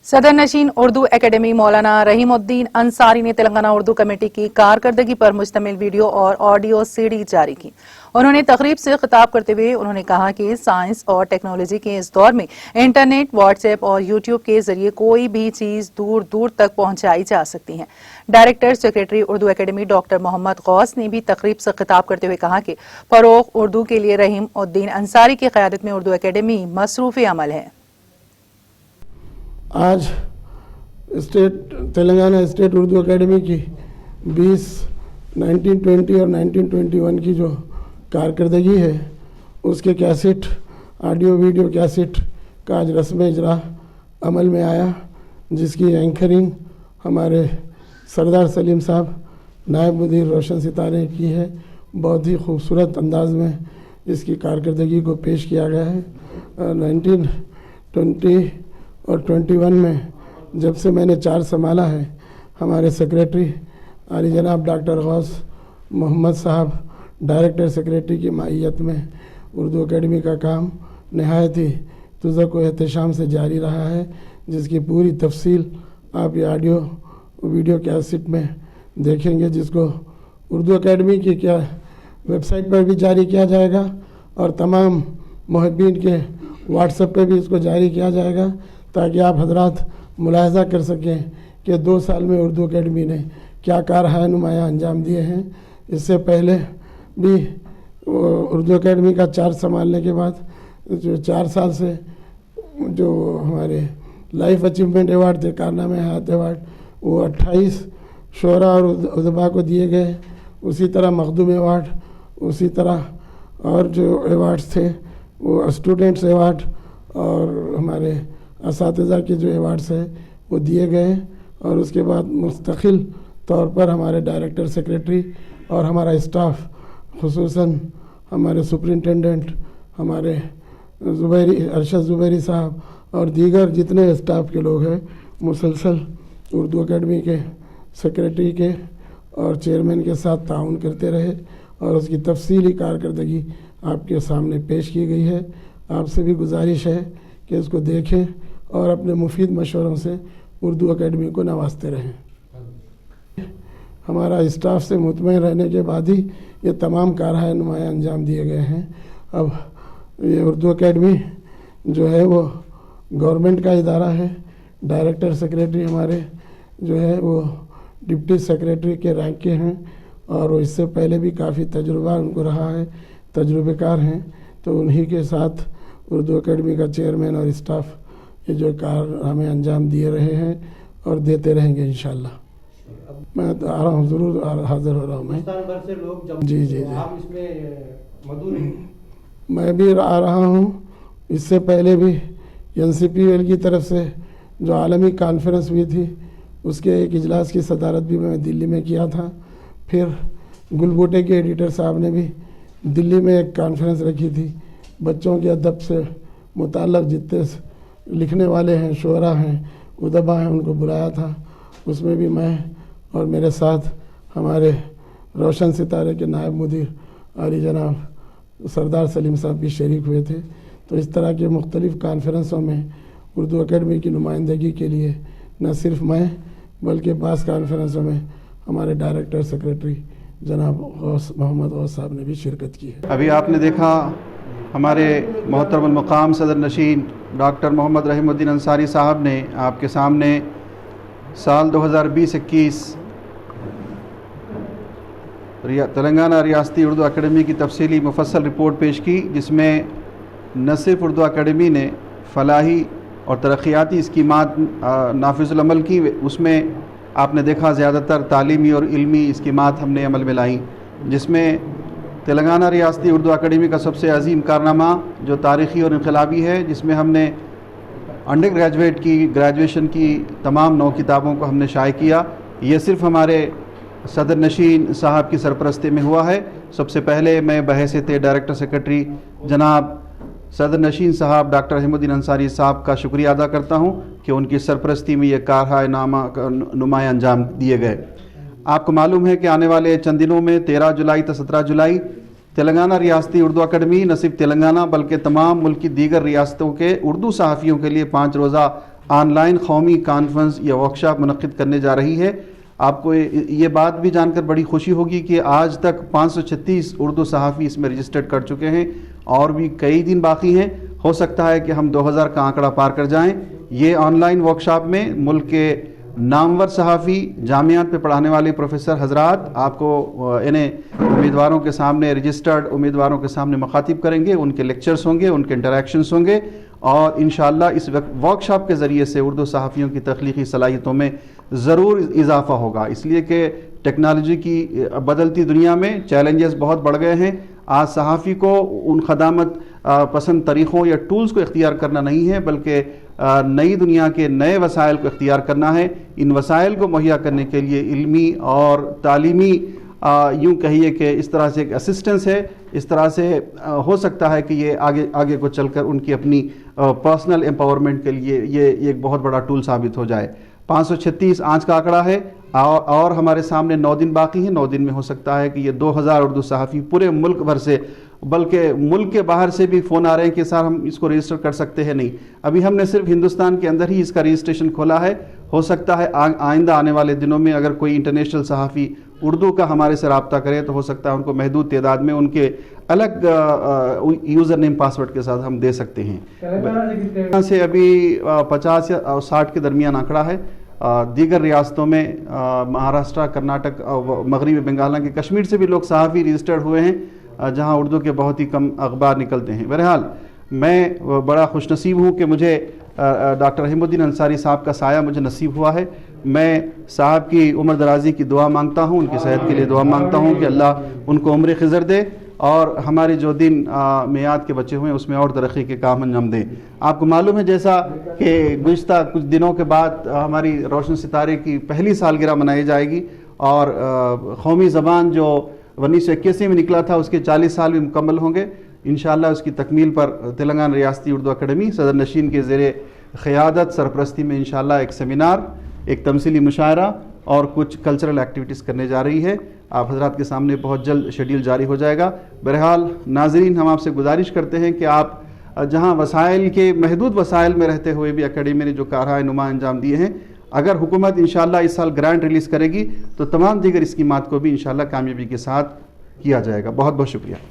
صدر نشین اردو اکیڈمی مولانا رحیم الدین انصاری نے تلنگانہ اردو کمیٹی کی کارکردگی پر مشتمل ویڈیو اور آڈیو سی ڈی جاری کی۔ انہوں نے تقریب سے خطاب کرتے ہوئے انہوں نے کہا کہ سائنس اور ٹیکنالوجی کے اس دور میں انٹرنیٹ، واٹس ایپ اور یوٹیوب کے ذریعے کوئی بھی چیز دور دور تک پہنچائی جا سکتی ہے۔ Director secretary Urdu academy doctor Mohammed Ghouse نے بھی تقریب سے خطاب کرتے ہوئے کہا کہ فروغ اردو کے لیے رحیم الدین انصاری کی قیادت میں اردو اکیڈمی مصروف عمل ہے۔ آج تلنگانہ اسٹیٹ اردو اکیڈمی کی 1920 اور 1921 کی جو کارکردگی ہے اس کے کیسٹ، آڈیو ویڈیو کیسٹ کا آج رسم اجرا عمل میں آیا، جس کی اینکرنگ ہمارے سردار سلیم صاحب نائب مدیر روشن ستارے نے کی ہے۔ بہت ہی خوبصورت انداز میں اس کی کارکردگی کو پیش کیا گیا ہے۔ 1920 اور 21 میں جب سے میں نے چارج سنبھالا ہے، ہمارے سیکریٹری عالی جناب ڈاکٹر غوث محمد صاحب ڈائریکٹر سیکریٹری کی مائیت میں اردو اکیڈمی کا کام نہایت ہی تذک و احتشام سے جاری رہا ہے، جس کی پوری تفصیل آپ یہ آڈیو ویڈیو کیسٹ میں دیکھیں گے، جس کو اردو اکیڈمی کی کیا ویب سائٹ پر بھی جاری کیا جائے گا اور تمام محبین کے واٹس ایپ پہ بھی اس کو جاری کیا جائے گا، تاکہ آپ حضرات ملاحظہ کر سکیں کہ 2 سال میں اردو اکیڈمی نے کیا کارہائے نمایاں انجام دیے ہیں۔ اس سے پہلے بھی اردو اکیڈمی کا چارج سنبھالنے کے بعد جو 4 سال سے جو ہمارے لائف اچیومنٹ ایوارڈ تھے، کارنامہ حیات ایوارڈ، وہ 28 شعراء اور ادباء کو دیے گئے۔ اسی طرح مخدوم ایوارڈ، اسی طرح اور جو ایوارڈز تھے وہ اسٹوڈنٹس ایوارڈ اور ہمارے اساتذہ کے جو ایوارڈز ہیں وہ دیے گئے، اور اس کے بعد مستقل طور پر ہمارے ڈائریکٹر سیکریٹری اور ہمارا اسٹاف، خصوصاً ہمارے سپرنٹینڈنٹ ہمارے ارشد زبیری صاحب اور دیگر جتنے اسٹاف کے لوگ ہیں، مسلسل اردو اکیڈمی کے سیکریٹری کے اور چیئرمین کے ساتھ تعاون کرتے رہے، اور اس کی تفصیلی کارکردگی آپ کے سامنے پیش کی گئی ہے۔ آپ سے بھی گزارش ہے کہ اس کو دیکھیں اور اپنے مفید مشوروں سے اردو اکیڈمی کو نوازتے رہیں۔ ہمارا اسٹاف سے مطمئن رہنے کے بعد ہی یہ تمام کارہائے نمایاں انجام دیے گئے ہیں۔ اب یہ اردو اکیڈمی جو ہے وہ گورنمنٹ کا ادارہ ہے۔ ڈائریکٹر سیکریٹری ہمارے جو ہے وہ ڈپٹی سیکریٹری کے رینک کے ہیں، اور وہ اس سے پہلے بھی کافی تجربہ ان کو رہا ہے، تجربہ کار ہیں، تو انہی کے ساتھ اردو اکیڈمی کا چیئرمین اور اسٹاف یہ جو کار ہمیں انجام دیے رہے ہیں اور دیتے رہیں گے انشاءاللہ۔ میں آ رہا ہوں، ضرور حاضر ہو رہا ہوں میں۔ جی میں بھی آ رہا ہوں۔ اس سے پہلے بھی NCPL کی طرف سے جو عالمی کانفرنس ہوئی تھی، اس کے ایک اجلاس کی صدارت بھی میں دلی میں کیا تھا۔ پھر گل بوٹے کے ایڈیٹر صاحب نے بھی دلی میں ایک کانفرنس رکھی تھی، بچوں کے ادب سے متعلق جتنے لکھنے والے ہیں، شعراء ہیں، ادباء ہیں، ان کو بلایا تھا۔ اس میں بھی میں اور میرے ساتھ ہمارے روشن ستارے کے نائب مدیر عالی جناب سردار سلیم صاحب بھی شریک ہوئے تھے۔ تو اس طرح کے مختلف کانفرنسوں میں اردو اکیڈمی کی نمائندگی کے لیے نہ صرف میں بلکہ بعض کانفرنسوں میں ہمارے ڈائریکٹر سیکریٹری جناب محمد غوث صاحب نے بھی شرکت کی ہے۔ ابھی آپ نے دیکھا ہمارے محترم المقام صدر نشین ڈاکٹر محمد رحیم الدین انصاری صاحب نے آپ کے سامنے سال 2020-21 تلنگانہ ریاستی اردو اکیڈمی کی تفصیلی مفصل رپورٹ پیش کی، جس میں نہ صرف اردو اکیڈمی نے فلاحی اور ترقیاتی اسکیمات نافذ العمل کی، اس میں آپ نے دیکھا زیادہ تر تعلیمی اور علمی اسکیمات ہم نے عمل میں لائیں، جس میں تلنگانہ ریاستی اردو اکیڈمی کا سب سے عظیم کارنامہ جو تاریخی اور انقلابی ہے، جس میں ہم نے انڈر گریجویٹ کی گریجویشن کی تمام 9 کتابوں کو ہم نے شائع کیا۔ یہ صرف ہمارے صدر نشین صاحب کی سرپرستی میں ہوا ہے۔ سب سے پہلے میں بحیثیت ڈائریکٹر سیکریٹری جناب صدر نشین صاحب ڈاکٹر رحیم الدین انصاری صاحب کا شکریہ ادا کرتا ہوں کہ ان کی سرپرستی میں یہ کارہائے نمایاں انجام دیے گئے۔ آپ کو معلوم ہے کہ آنے والے چند دنوں میں 13 جولائی تا 17 جولائی تلنگانہ ریاستی اردو اکیڈمی نہ صرف تلنگانہ بلکہ تمام ملک کی دیگر ریاستوں کے اردو صحافیوں کے لیے 5 روزہ آن لائن قومی کانفرنس یا ورکشاپ منعقد کرنے جا رہی ہے۔ آپ کو یہ بات بھی جان کر بڑی خوشی ہوگی کہ آج تک 536 اردو صحافی اس میں رجسٹرڈ کر چکے ہیں اور بھی کئی دن باقی ہیں۔ ہو سکتا ہے کہ ہم 2000 کا آنکڑا پار کر جائیں۔ یہ آن لائن ورکشاپ میں ملک کے نامور صحافی، جامعات پہ پڑھانے والے پروفیسر حضرات آپ کو انہیں امیدواروں کے سامنے، رجسٹرڈ امیدواروں کے سامنے مخاطب کریں گے، ان کے لیکچرز ہوں گے، ان کے انٹریکشنز ہوں گے، اور انشاءاللہ اس ورکشاپ کے ذریعے سے اردو صحافیوں کی تخلیقی صلاحیتوں میں ضرور اضافہ ہوگا، اس لیے کہ ٹیکنالوجی کی بدلتی دنیا میں چیلنجز بہت بڑھ گئے ہیں۔ آج صحافی کو ان خدامت پسند طریقوں یا ٹولز کو اختیار کرنا نہیں ہے، بلکہ نئی دنیا کے نئے وسائل کو اختیار کرنا ہے۔ ان وسائل کو مہیا کرنے کے لیے علمی اور تعلیمی یوں کہیے کہ اس طرح سے ایک اسسٹنس ہے، اس طرح سے ہو سکتا ہے کہ یہ آگے کو چل کر ان کی اپنی پرسنل امپاورمنٹ کے لیے یہ ایک بہت بڑا ٹول ثابت ہو جائے۔ 536 آج کا آنکڑا ہے اور ہمارے سامنے 9 دن باقی ہیں۔ 9 دن میں ہو سکتا ہے کہ یہ 2000 اردو صحافی پورے ملک بھر سے، بلکہ ملک کے باہر سے بھی فون آ رہے ہیں کہ سر ہم اس کو رجسٹر کر سکتے ہیں۔ نہیں، ابھی ہم نے صرف ہندوستان کے اندر ہی اس کا رجسٹریشن کھولا ہے۔ ہو سکتا ہے آئندہ آنے والے دنوں میں اگر کوئی انٹرنیشنل صحافی اردو کا ہمارے سے رابطہ کرے تو ہو سکتا ہے ان کو محدود تعداد میں ان کے الگ یوزر نیم پاسورڈ کے ساتھ ہم دے سکتے ہیں۔ یہاں سے ابھی 50 یا 60 کے درمیان آنکڑا ہے۔ دیگر ریاستوں میں مہاراشٹر، کرناٹک، مغربی بنگال کے کشمیر سے بھی لوگ صحافی رجسٹرڈ ہوئے ہیں جہاں اردو کے بہت ہی کم اخبار نکلتے ہیں۔ بہرحال میں بڑا خوش نصیب ہوں کہ مجھے ڈاکٹر رحیم الدین انصاری صاحب کا سایہ مجھے نصیب ہوا ہے۔ میں صاحب کی عمر درازی کی دعا مانگتا ہوں، ان کی صحت کے لیے دعا مانگتا ہوں کہ اللہ ان کو عمر خضر دے اور ہمارے جو دن میعاد کے بچے ہوئے ہیں اس میں اور ترقی کے کام انجام دیں۔ آپ کو معلوم ہے جیسا کہ گزشتہ کچھ دنوں کے بعد ہماری روشن ستارے کی پہلی سالگرہ منائی جائے گی اور قومی زبان جو 1981 میں نکلا تھا اس کے 40 سال بھی مکمل ہوں گے۔ انشاءاللہ اس کی تکمیل پر تلنگانہ ریاستی اردو اکیڈمی صدر نشین کے زیر قیادت سرپرستی میں انشاءاللہ ایک سیمینار، ایک تمثیلی مشاعرہ اور کچھ کلچرل ایکٹیویٹیز کرنے جا رہی ہے۔ آپ حضرات کے سامنے بہت جلد شیڈیول جاری ہو جائے گا۔ بہرحال ناظرین، ہم آپ سے گزارش کرتے ہیں کہ آپ جہاں وسائل کے محدود وسائل میں رہتے ہوئے بھی اکیڈمی نے جو کارہائے نما انجام دیے ہیں، اگر حکومت انشاءاللہ اس سال گرانٹ ریلیز کرے گی تو تمام دیگر اسکیمات کو بھی انشاءاللہ کامیابی کے ساتھ کیا جائے گا۔ بہت بہت شکریہ۔